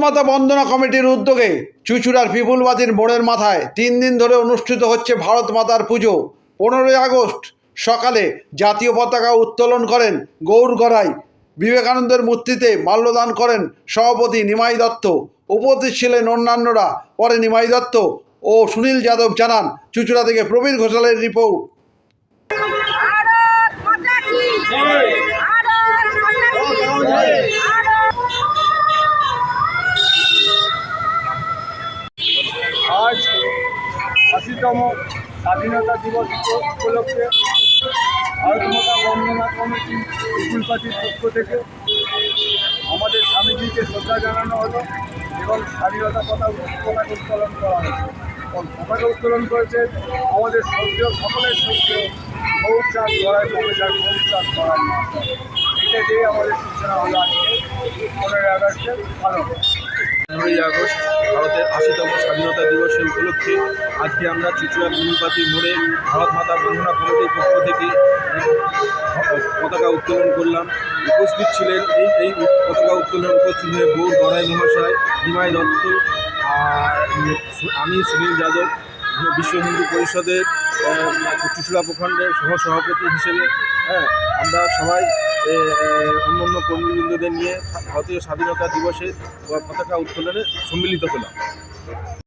মাতা বন্দনা কমিটির উদ্যোগে চুঁচুড়ার পিপুলবাতির মোড়ের মাথায় 3 দিন ধরে অনুষ্ঠিত হচ্ছে ভারত মাতার পুজো। 15ই আগস্ট সকালে জাতীয় পতাকা উত্তোলন করেন গৌরগড়াই। বিবেকানন্দের মূর্তিতে মাল্যদান করেন সভাপতি নিমাই দত্ত। উপস্থিত ছিলেন অন্যান্যরা। পরে নিমাই দত্ত ও সুনীল যাদব জানান। চুঁচুড়া থেকে প্রবীর ঘোষালের রিপোর্ট। আজ ৮০তম স্বাধীনতা দিবস উপলক্ষে ভারত মাতা বন্দনা কমিটি পিপুলবাতির পক্ষ থেকে আমাদের স্বামীজিকে শ্রদ্ধা জানানো হলো এবং স্বাধীনতা পতাকা উত্তোলন করা হয়েছে। পতাকা উত্তোলন করেছে আমাদের শ্রদ্ধেয় সকলের শ্রদ্ধেয় গৌরচাঁদ গড়াই প্রফেসর গৌরচাঁদ গড়াই। এটা দিয়ে আমাদের সূচনা হলো আজকে 15ই আগস্টের পালন। 15ই আগস্ট ভারতের ৮০তম স্বাধীনতা দিবসের উপলক্ষে আজকে আমরা চুঁচুড়া পিপুলবাতির মোড়ে ভারত মাতা বন্দনা কমিটির পক্ষ থেকে পতাকা উত্তোলন করলাম। উপস্থিত ছিলেন এই পতাকা উত্তোলনে উপস্থিত ছিলেন গৌরগড়াই মহাশয়, নিমাই দত্ত, আমি সুনীল যাদব, বিশ্ব হিন্দু পরিষদের চুঁচুড়া প্রখণ্ডের সহসভাপতি হিসেবে। আমরা সবাই অন্য কর্মীবৃন্দদের নিয়ে ভারতীয় স্বাধীনতা দিবসে পতাকা উত্তোলনে সম্মিলিত হলাম।